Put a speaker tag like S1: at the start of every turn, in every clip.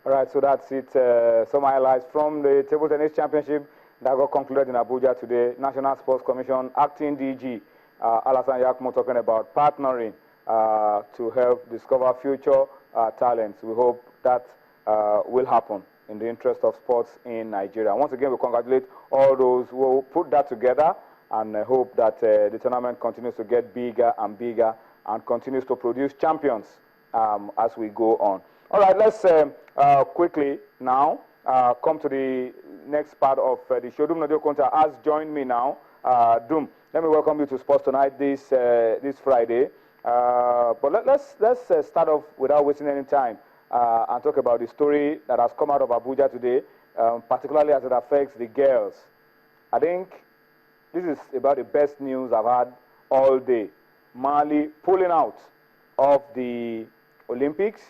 S1: All right, so that's it. Some highlights from the Table Tennis Championship that got concluded in Abuja today. National Sports Commission, acting DG, Alassane Yakumo, talking about partnering to help discover future talents. We hope that will happen in the interest of sports in Nigeria. Once again, we congratulate all those who put that together and hope that the tournament continues to get bigger and bigger and continues to produce champions as we go on. All right, let's quickly now come to the next part of the show. Dum Nadio Konta has joined me now. Dum, let me welcome you to Sports Tonight this Friday. But let's start off without wasting any time and talk about the story that has come out of Abuja today, particularly as it affects the girls. I think this is about the best news I've had all day. Mali pulling out of the Olympics,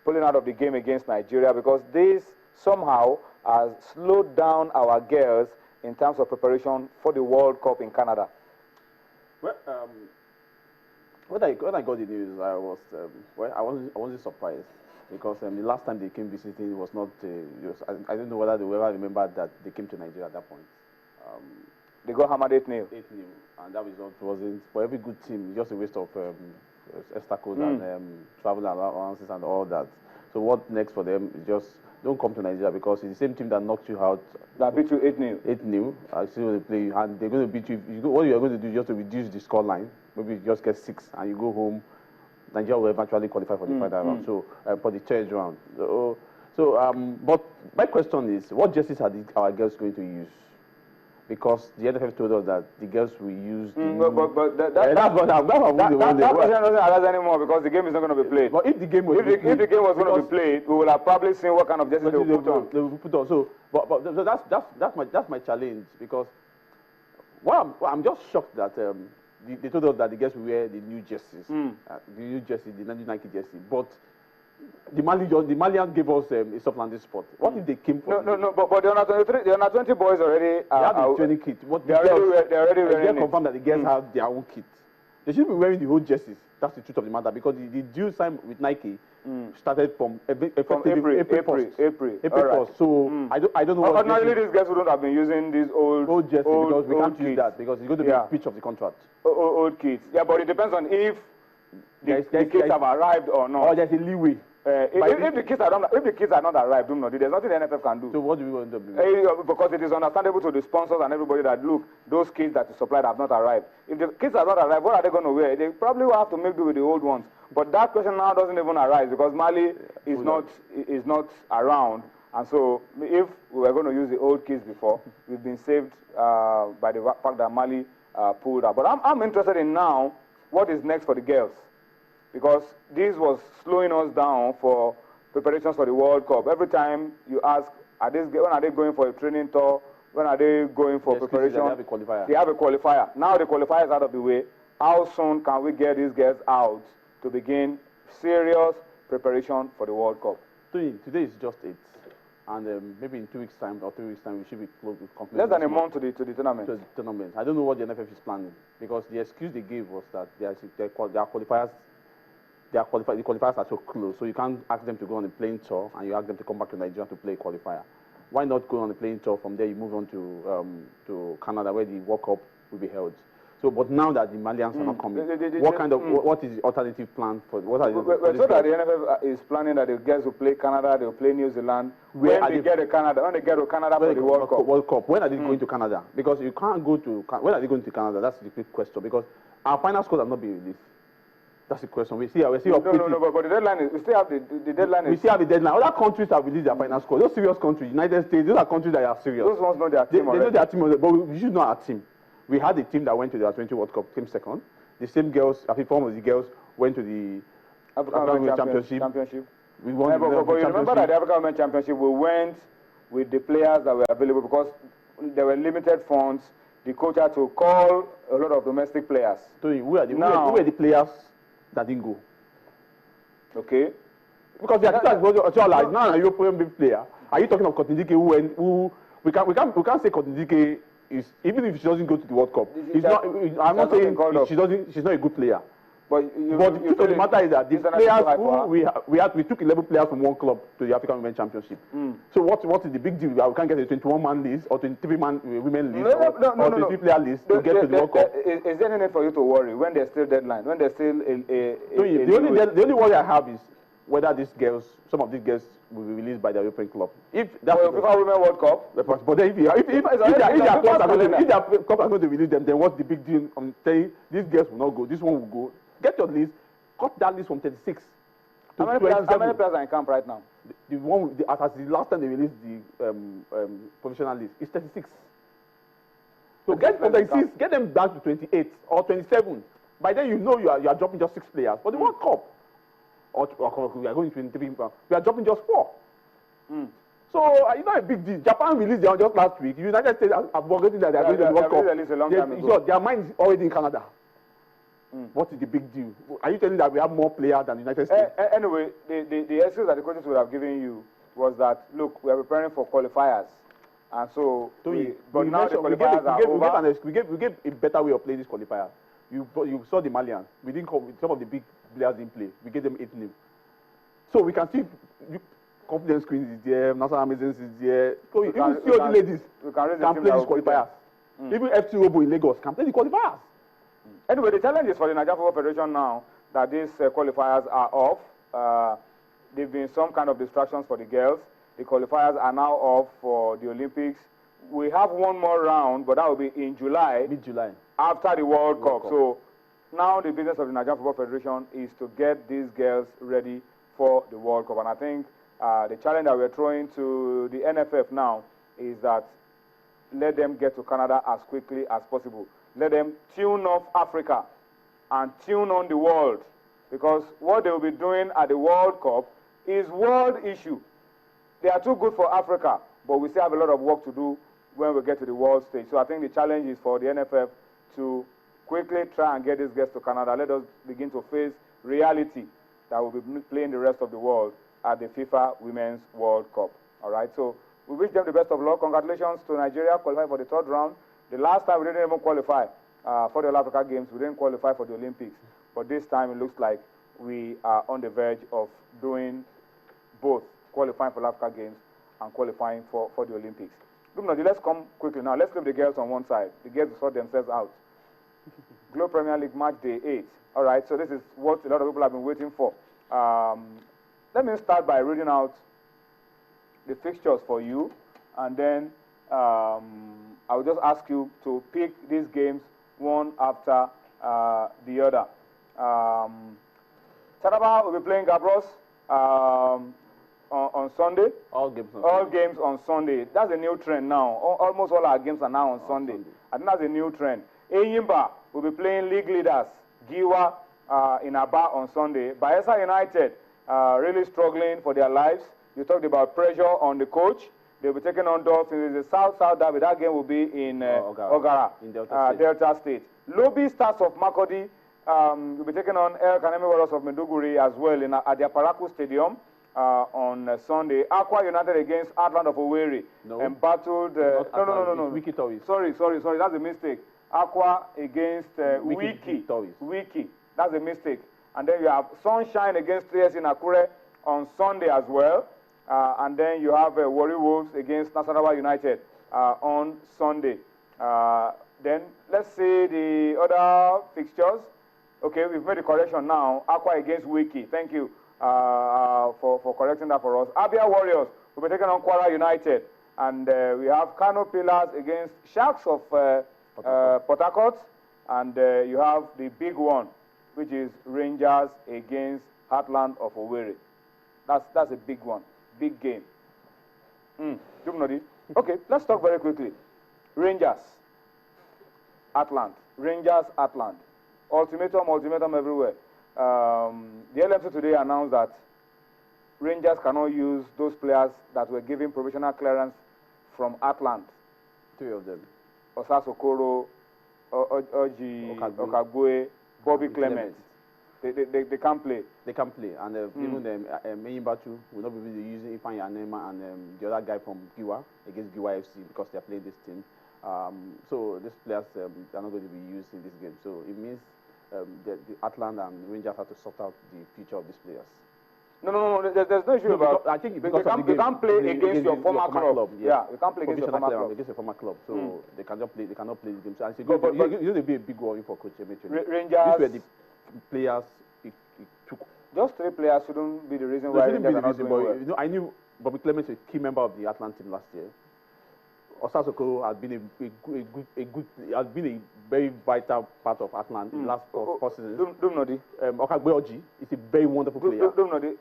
S1: pulling out of the game against Nigeria, because this somehow has slowed down our girls in terms of preparation for the World Cup in Canada.
S2: Well, when I got the news, I wasn't surprised, because the last time they came visiting, it was not. I don't know whether they ever remembered that they came to Nigeria at that point.
S1: They got hammered 8-0.
S2: 8-0, and that result wasn't, for every good team, just a waste of obstacles and travel allowances and all that. So what next for them is just don't come to Nigeria, because it's the same team that knocked you out.
S1: That beat you 8-0.
S2: 8-0. I see what they play, and they're going to beat you. What you're going to do is just to reduce the score line. Maybe you just get 6 and you go home. Nigeria will eventually qualify for the final round. So for the third round. But my question is, what jerseys are our girls going to use? Because the NFF told us that the girls will use. That question
S1: doesn't arise anymore, because the game is not going to be played.
S2: But if the game was
S1: going to be played, we will have probably seen what kind of jerseys they will put on.
S2: They will put on. So, but that's my challenge, because I'm just shocked that they told us that the girls will wear the new jerseys, the new Nike jersey, but the Malians gave us a soft landing spot. What if they came for
S1: but the under 20 boys already
S2: they have the training kit. They're already wearing it. Confirmed that the girls have their own kit. They should be wearing the whole jerseys. That's the truth of the matter, because the deal signed with Nike started from April 1st. So I don't know what.
S1: Ordinarily, these guys wouldn't have been using these old
S2: jerseys, because we can't use that, because it's going to be a breach of the contract.
S1: Old kits. Yeah, but it depends on if the kids have arrived or not.
S2: Or there's a leeway.
S1: If the kids are not arrived, there's nothing the NFF can do.
S2: So what do we want to do?
S1: Because it is understandable to the sponsors and everybody that, look, those kids that you supplied have not arrived. If the kids have not arrived, what are they going to wear? They probably will have to make do with the old ones. But that question now doesn't even arise, because Mali is not around. And so if we were going to use the old kids before, we've been saved by the fact that Mali pulled out. But I'm interested in now what is next for the girls, because this was slowing us down for preparations for the World Cup. Every time you ask, when are they going for a training tour? When are they going for preparation?
S2: They have a qualifier.
S1: They have a qualifier. Now the qualifier is out of the way. How soon can we get these girls out to begin serious preparation for the World Cup?
S2: Today is just 8. And maybe in 2 weeks' time or 3 weeks' time, we should be close to complete.
S1: Less than a month to the tournament.
S2: To the tournament. I don't know what the NFF is planning, because the excuse they gave was that their qualifiers. The qualifiers are so close, so you can't ask them to go on a playing tour and you ask them to come back to Nigeria to play a qualifier. Why not go on a playing tour? From there, you move on to Canada, where the World Cup will be held. So, but now that the Malians are not coming, what is the alternative plan for? What are
S1: so that the NFF is planning that the girls will play Canada, they will play New Zealand. When they get to Canada for the World Cup.
S2: When are they going to Canada? Because you can't go to. When are they going to Canada? That's the big question. Because our final scores have not been released. That's the question. We see.
S1: But the deadline is. We still have the deadline.
S2: We still have the deadline. Other countries have released their final score. Those serious countries, United States, those are countries that are serious.
S1: Those ones know their team already.
S2: They know their team, but we should know our team. We had a team that went to the 20 World Cup, came second. The same girls, I think, 4 of the girls went to the African Women's Championship. We won.
S1: But you remember that the African Women's Championship, we went with the players that were available, because there were limited funds. The coach had to call a lot of domestic players.
S2: So who are the players that didn't go?
S1: Okay.
S2: Because they are like, now a European big player. Are you talking of Kotindike who we can't say Kotindike is, even if she doesn't go to the World Cup, it's not. I'm not saying she's not a good player.
S1: But
S2: But the truth of the matter is that the players who we took 11 players from one club to the African Women Championship. So what is the big deal? We can't get a 21-man list or 23-man women list or 23-player list to get to the World Cup.
S1: Is there any need for you to worry when there's still deadline? When there's still
S2: the only worry I have is whether some of these girls will be released by the European club. If that's
S1: the FIFA Women World Cup.
S2: But then if their clubs are going to release them, then what's the big deal? I'm saying these girls will not go. This one will go. Get your list. Cut that list from 36 to 27.
S1: How many players are in camp right now?
S2: As the last time they released the professional list, it's 36. So get from 36, get them back to 28 or 27. By then you know you are dropping just 6 players. For the World Cup, or we are going to 23. We are dropping just 4. So it's not a big deal. Japan released them just last week. United States are forgetting that they are going to the World Cup. Their mind is already in Canada. What is the big deal? Are you telling that we have more players than the United States?
S1: Anyway, the excuse that the coaches would have given you was that, look, we are preparing for qualifiers. And so, but now the qualifiers are over.
S2: We gave a better way of playing this qualifier. You saw the Malians. We didn't come with some of the big players didn't play. We gave them 8-0. So we can see confidence screens is there, national amazons is there. So even COG ladies can play these qualifiers. Even FC Robo in Lagos can play the qualifiers.
S1: Anyway, the challenge is for the Nigerian Football Federation now that these qualifiers are off. There have been some kind of distractions for the girls. The qualifiers are now off for the Olympics. We have one more round, but that will be in July.
S2: Mid-July.
S1: After the World Cup. So now the business of the Nigerian Football Federation is to get these girls ready for the World Cup. And I think the challenge that we're throwing to the NFF now is that let them get to Canada as quickly as possible. Let them tune off Africa and tune on the world, because what they will be doing at the World Cup is world issue. They are too good for Africa, but we still have a lot of work to do when we get to the world stage. So I think the challenge is for the NFF to quickly try and get these guys to Canada. Let us begin to face reality that will be playing the rest of the world at the FIFA Women's World Cup. All right, so we wish them the best of luck. Congratulations to Nigeria, qualifying for the 3rd round. The last time we didn't even qualify for the All Africa Games. We didn't qualify for the Olympics. But this time it looks like we are on the verge of doing both, qualifying for the Africa Games and qualifying for the Olympics. Let's come quickly now. Let's leave the girls on one side. The girls will sort themselves out. Globe Premier League match day 8. All right, so this is what a lot of people have been waiting for. Let me start by reading out the fixtures for you, and then I will just ask you to pick these games one after the other. Taraba will be playing Gabros on Sunday.
S2: All games on
S1: Sunday. That's a new trend now. Almost all our games are now on Sunday. I think that's a new trend. Eyimba will be playing league leaders Giwa in Aba on Sunday. Bayelsa United really struggling for their lives. You talked about pressure on the coach. They'll be taking on Dolphins. It's a South derby. That game will be in Ogara,
S2: in
S1: Delta State. Lobby Stars of Makurdi will be taking on El Kanemi Warriors of Maiduguri as well at their Paraku Stadium on Sunday. Aqua United against Atland of Owerri. Embattled. No.
S2: Wiki Toys.
S1: Sorry. That's a mistake. Aqua against Wiki. That's a mistake. And then you have Sunshine against 3S in Akure on Sunday as well. And then you have Warri Wolves against Nasarawa United on Sunday. Then let's see the other fixtures. Okay, we've made the correction now. Aqua against Wiki. Thank you for correcting that for us. Abia Warriors will be taking on Kwara United. And we have Kano Pillars against Sharks of Port Harcourt. And you have the big one, which is Rangers against Heartland of Owerri. That's a big one. Big game. Okay, let's talk very quickly. Rangers, Atlant. Ultimatum everywhere. The LMC today announced that Rangers cannot use those players that were given provisional clearance from Atlant.
S2: 3 of them.
S1: Osasokoro, Oji, Okagwe, Bobby Clement. They can't play.
S2: They can play, and even Eyimba will not be using Ifan Yanema and the other guy from Giwa against Giwa FC because they are playing this team. So these players are not going to be used in this game. So it means the Atlant and Rangers have to sort out the future of these players.
S1: No. There's no issue about.
S2: I think
S1: you
S2: because of the game,
S1: you can't play against your former club.
S2: Yeah,
S1: you can't play against your former club.
S2: Against a former club, so they cannot play. They cannot play the game. So I say,
S1: but
S2: you know, be a big worry for Coach Emefiele.
S1: Rangers.
S2: These were the players it took.
S1: Just 3 players shouldn't be the reason why Rangers are not doing well.
S2: You know, I knew Bobby Clements, a key member of the Atlant team last year. Osasoko has been has been a very vital part of Atlant in the last 4 seasons.
S1: Dumnodi.
S2: Okagbeoji is a very wonderful player.
S1: Dumnodi.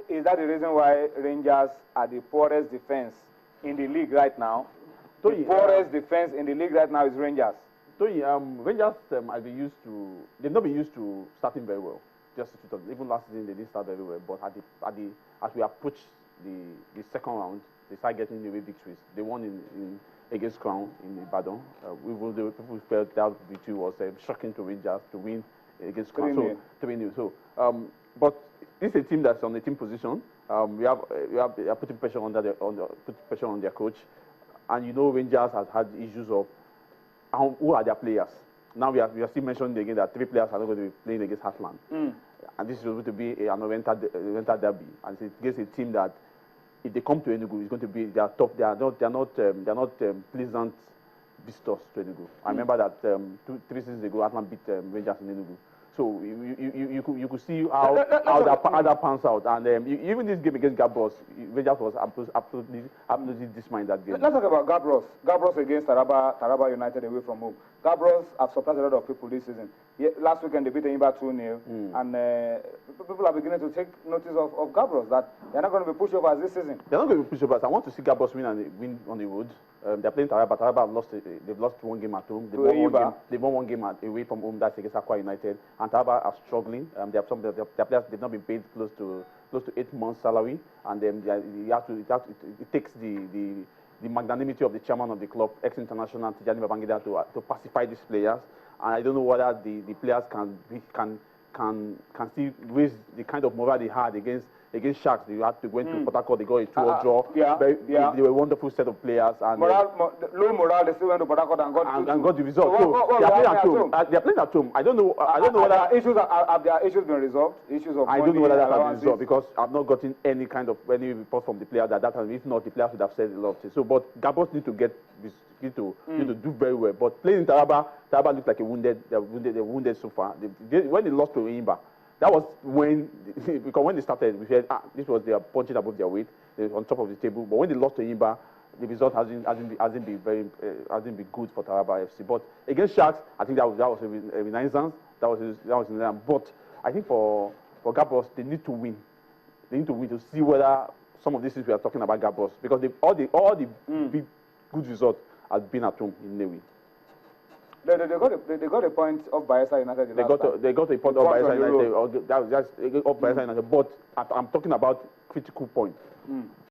S1: Is that the reason why Rangers are the poorest defense in the league right now? The poorest defense in the league right now is Rangers.
S2: Rangers have been used to. They've not been used to starting very well. Just even last season they didn't start very well. But as we approach the second round, they start getting away victories. They won in against Crown in Ibadan. People felt that victory was shocking to Rangers to win against Crown. 3-0. So, but this is a team that's on the team position. We are putting pressure on their coach, and you know Rangers has had issues of who are their players. Now we are still mentioning again that 3 players are not going to be playing against Heartland, and this is going to be an Oriental derby, and it's against a team that if they come to Enugu, it's going to be their top. They are not pleasant visitors to Enugu. I remember that 3 seasons ago, Heartland beat Rangers in Enugu. So you could see how that pans out, and even this game against Gabros, Rangers was absolutely dismayed that game.
S1: Let's talk about Gabros. Gabros against Taraba United away from home. Gabros have surprised a lot of people this season. Last weekend they beat Enyimba 2-0, and people are beginning to take notice of Gabros that they're not going to be pushovers this season.
S2: They're not going to be pushovers. I want to see Gabros win on the road. They're playing Taraba. Taraba they've lost 1 game at home. They've won one game away from home. That's against Akwa United. And Taraba are struggling. They have their players. They've not been paid close to 8 months' salary, and it takes the magnanimity of the chairman of the club, ex-international Tijani Babangida, to pacify these players. And I don't know whether the players can still raise the kind of morale they had against Sharks. They had to go into Port Harcourt. They got a 2-2 draw. They were a wonderful set of players. And
S1: low morale. They still went to Port Harcourt and got
S2: the result. So they are playing at home. They are playing at home. I don't know whether
S1: have their issues been resolved. Issues of
S2: I don't know whether that has been resolved because I've not gotten any report from the player that has. If not, the players would have said a lot of things. So, but Gabos need to do very well. But playing in Taraba looked like they're wounded so far. When they lost to Enyimba, that was because when they started, we said this was their punching above their weight. They were on top of the table. But when they lost to Enyimba, the result hasn't been good for Taraba FC. But against Sharks, I think that was a renaissance. That was renaissance. But I think for Gabos, they need to win. They need to win to see whether some of these things we are talking about Gabos, because all the big good results have been at home in Nnewi.
S1: They got a point of Bayelsa United.
S2: They got a point of Bayelsa United. That's of Bayelsa United. But I'm talking about critical point.